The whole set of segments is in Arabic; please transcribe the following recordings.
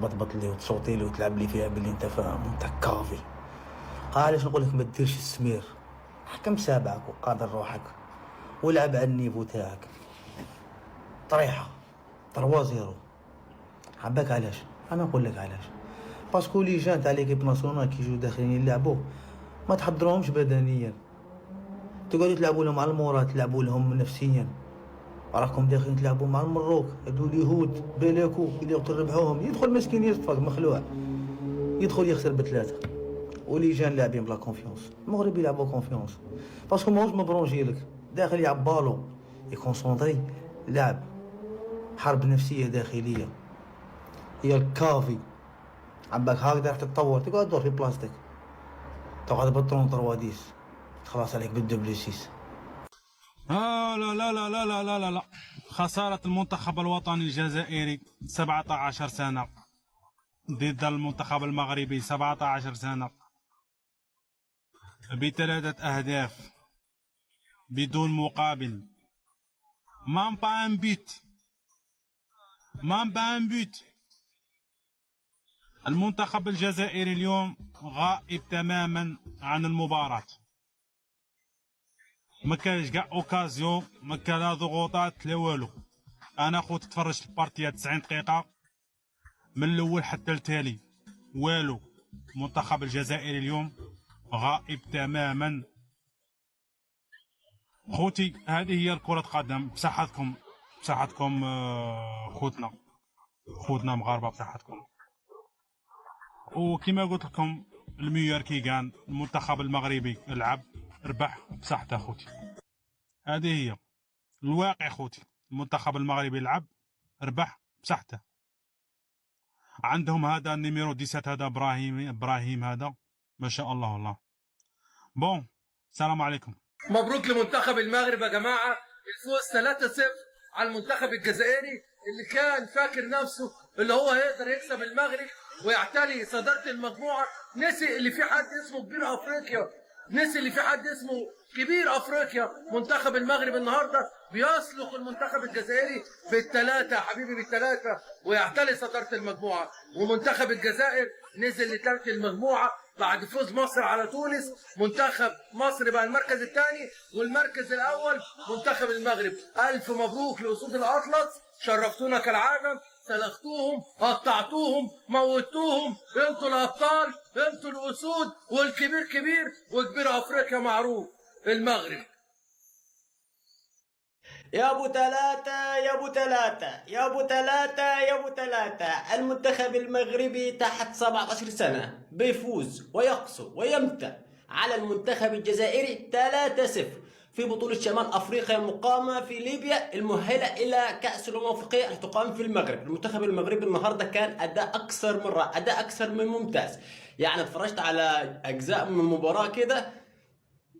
تبطبط لي وتصوتي لي وتلعب لي فيها باللي انت فاهم انت كافي. علاش نقول لك ما ديرش السمير؟ حكم سابعك وقادر روحك ولعب على النيفو تاعك. طريحه 3-0. عباك علاش؟ انا نقول لك علاش. باسكو لي جان تاع ليكيب ناسيونال كي يجوا داخلين يلعبوا ما تحضروهمش بدنيا، تقعدوا تلعبوا لهم على المورا، تلعبوا لهم نفسيا. راكم داخلين تلعبوا مع المروك، هادو اليهود بالكو اللي تربحوهم يدخل مسكين يصفق مخلوع، يدخل يخسر ب3. ولي جان لاعبين بلا كونفيونس. المغرب يلعبوا كونفيونس باسكو ماهوش مبرونجي لك، داخل يلعب بالو يكونسونطري، لعب حرب نفسيه داخليه. هي الكافي عباك هكذا راح تتطور، تقعد تدور في بلاستيك، تقعد بالطرون 3-10 خلاص عليك بالدبل 6. لا لا لا لا لا لا لا لا، خسارة المنتخب الوطني الجزائري 17 سنة ضد المنتخب المغربي 17 سنة ب3 أهداف بدون مقابل. مام با ان بيت، مام با ان بيت. المنتخب الجزائري اليوم غائب تماما عن المباراة، ما كانش كاع اوكازيون، ما كان لا ضغوطات لا والو. انا خوت تفرجت البارتيه 90 دقيقه من الاول حتى التالي والو. المنتخب الجزائري اليوم غائب تماما. خوتي هذه هي كرة قدم. بصحتكم بصحتكم خوتنا مغاربه بصحتكم. وكما قلت لكم الميور كي كان المنتخب المغربي لعب ربح بصحته خوتي. هذه هي الواقع خوتي. المنتخب المغربي لعب ربح بصحته. عندهم هذا النيميرو 17 هذا ابراهيم هذا ما شاء الله والله. بون السلام عليكم. مبروك لمنتخب المغرب يا جماعه، الفوز 3-0 على المنتخب الجزائري اللي كان فاكر نفسه اللي هو هيقدر يكسب المغرب ويعتلي صداره المجموعه. نسي اللي في حد اسمه كبير افريقيا، نسي اللي في حد اسمه كبير افريقيا. منتخب المغرب النهارده بيسلق المنتخب الجزائري بالثلاثه يا حبيبي، بالثلاثه، ويعتلي صداره المجموعه. ومنتخب الجزائر نزل لترك المجموعه بعد فوز مصر على تونس. منتخب مصر بقى المركز الثاني، والمركز الاول منتخب المغرب. الف مبروك لاسود الاطلس، شرفتونا كالعاده، سلختوهم، قطعتوهم، موتوهم. انتوا الابطال، انتوا الاسود، والكبير كبير وكبير افريقيا معروف المغرب. يا ابو ثلاثة يا ابو ثلاثة يا ابو ثلاثة يا ابو ثلاثة، المنتخب المغربي تحت 17 سنة بيفوز ويقسو ويمتع على المنتخب الجزائري 3-0 في بطولة شمال افريقيا المقامة في ليبيا المؤهلة الى كأس الامم الافريقية اللي تقام في المغرب. المنتخب المغربي النهارده كان اداء اكثر من رائع، اداء اكثر من ممتاز. يعني اتفرجت على اجزاء من المباراة كده،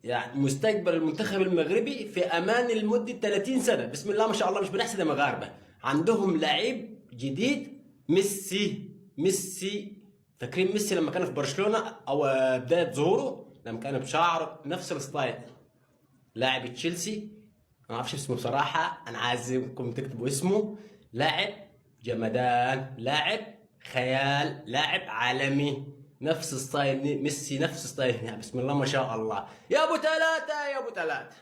يعني مستقبل المنتخب المغربي في امان لمده 30 سنه. بسم الله ما شاء الله، مش بنحسد مغاربه. عندهم لعيب جديد، ميسي. فاكرين ميسي لما كان في برشلونه او بدايه ظهوره لما كان بشعر نفس الستايل؟ لاعب تشيلسي ما اعرفش اسمه بصراحه، انا عايزكم تكتبوا اسمه. لاعب جمدان، لاعب خيال، لاعب عالمي، نفس ستايل ميسي، نفس ستايل. يعني بسم الله ما شاء الله. يا ابو ثلاثة يا ابو ثلاثة.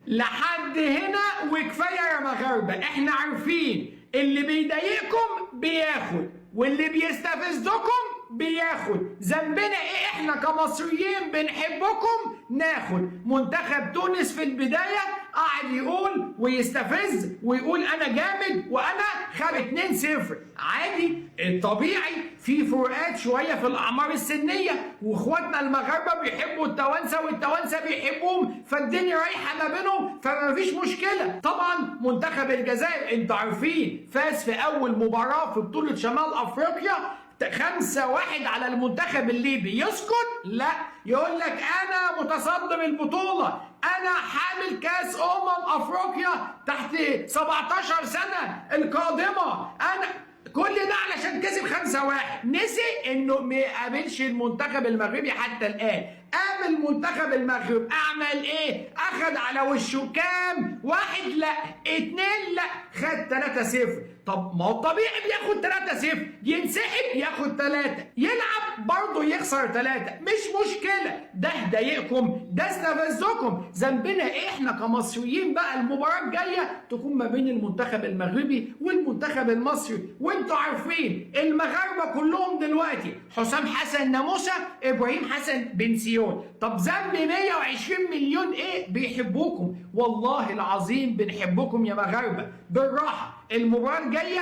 لحد هنا وكفايه يا مغاربه. احنا عارفين اللي بيضايقكم بياخد واللي بيستفزكم بياخد. ذنبنا ايه؟ احنا كمصريين بنحبكم ناخد. منتخب تونس في البدايه قاعد يقول ويستفز ويقول انا جامد وانا خد 2-0 عادي. الطبيعي في فروقات شويه في الاعمار السنيه، واخواتنا المغاربه بيحبوا التوانسه والتوانسه بيحبوهم، فالدنيا رايحه ما بينهم، فما فيش مشكله. طبعا منتخب الجزائر انتوا عارفين فاز في اول مباراه في بطوله شمال افريقيا 5-1 على المنتخب الليبي. يسكت؟ لا، يقول لك انا متصدر البطوله، انا حامل كاس افريقيا تحت 17 سنه القادمه. انا كل ده علشان كسب 5-1. نسي انه ما يقابلش المنتخب المغربي حتى الان. قابل منتخب المغرب، اعمل ايه؟ اخد على وشه كام؟ 1 لا، 2 لا، خد 3-0. طب ما هو الطبيعي بياخد 3-0، ينسحب ياخد 3، يلعب برضه يخسر 3، مش مشكله. ده ضايقكم، ده استفزكم، ذنبنا ايه احنا كمصريين بقى؟ المباراه الجايه تكون ما بين المنتخب المغربي والمنتخب المصري، وانتوا عارفين المغاربه كلهم دلوقتي حسام حسن ناموسه، ابراهيم حسن بنسيون. طب ذنب 120 مليون ايه؟ بيحبوكم، والله العظيم بنحبكم يا مغاربه. بالراحه، المباراه الجايه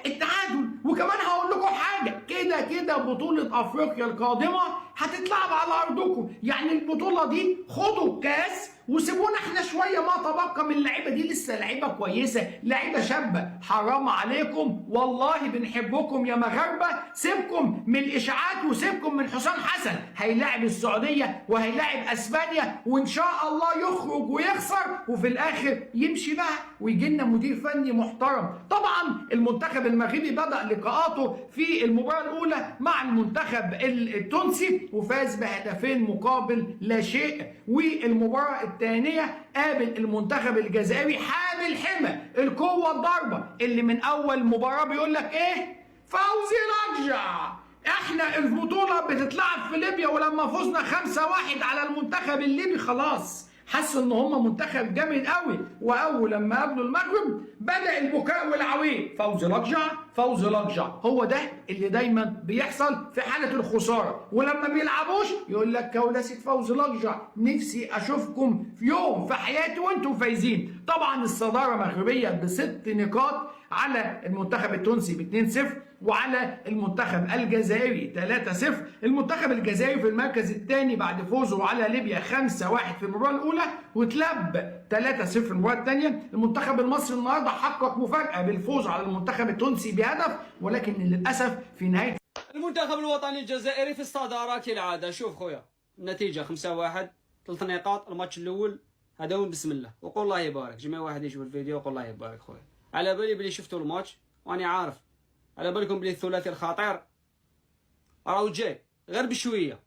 التعادل. وكمان هقول لكم حاجه، كده كده بطوله افريقيا القادمه هتتلعب على ارضكم، يعني البطوله دي خدوا كاس وسيبونا احنا شويه ما تبقى من اللعيبه دي، لسه لعيبه كويسه، لعيبه شابه. حرام عليكم، والله بنحبكم يا مغاربه. سيبكم من الاشاعات وسيبكم من حسام حسن، هيلاعب السعوديه وهيلاعب اسبانيا، وان شاء الله يخرج ويخسر وفي الاخر يمشي بقى ويجي لنا مدير فني محترم. طبعا المنتخب المغربي بدا لقاءاته في المباراه الاولى مع المنتخب التونسي وفاز بهدفين مقابل لا شيء، والمباراه الثانيه قابل المنتخب الجزائري حامل حمى القوه الضاربه اللي من اول مباراه بيقول لك ايه؟ فوزي رجع. احنا البطوله بتتلعب في ليبيا، ولما فزنا 5-1 على المنتخب الليبي خلاص حسوا ان هم منتخب جامد قوي. واول لما قابلوا المغرب بدا البكاء والعويل، فوزي رجع، فوزي رجع. هو ده اللي دايما بيحصل في حاله الخساره، ولما بيلعبوش يقول لك كولاسه فوزي رجع. نفسي اشوفكم في يوم في حياتي وانتم فايزين. طبعا الصداره مغربيه ب6 نقاط على المنتخب التونسي ب2-0 وعلى المنتخب الجزائري 3-0. المنتخب الجزائري في المركز الثاني بعد فوزه على ليبيا 5-1 في المباراه الاولى وتلب 3-0 في المباراه الثانيه. المنتخب المصري النهارده حقق مفاجاه بالفوز على المنتخب التونسي بهدف، ولكن للاسف في نهايه المنتخب الوطني الجزائري في الصداره كالعاده. شوف خويا، النتيجه 5-1، 3 نقاط. الماتش الاول هذا هو، بسم الله وقول الله يبارك. جميع واحد يشوف الفيديو وقول الله يبارك خويا. على بالي بلي شفتوا الماتش واني عارف، على بالكم بلي الثلاثي الخطير راهو جاي، غير بشويه،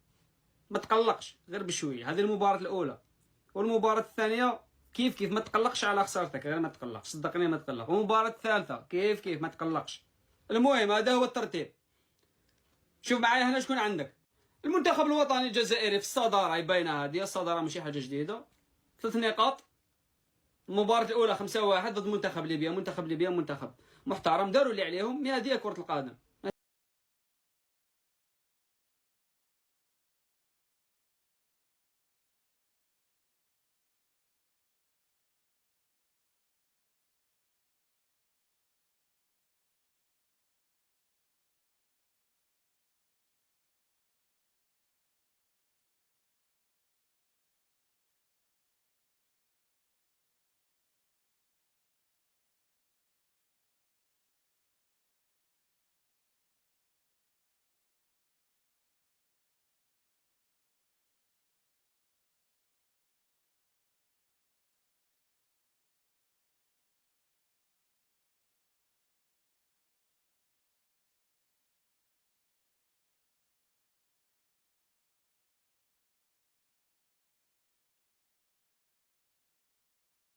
ما تقلقش، غير بشويه. هذه المباراه الاولى، والمباراه الثانيه كيف ما تقلقش على خسارتك، غير ما تقلقش، صدقني ما تقلق. والمباراه الثالثه كيف ما تقلقش. المهم هذا هو الترتيب. شوف معايا هنا شكون عندك. المنتخب الوطني الجزائري في الصداره، باينه هذه الصداره ماشي حاجه جديده، 3 نقاط. المباراة الأولى 5-1 ضد منتخب ليبيا، منتخب ليبيا منتخب محترم، داروا اللي عليهم. هذه كرة القدم،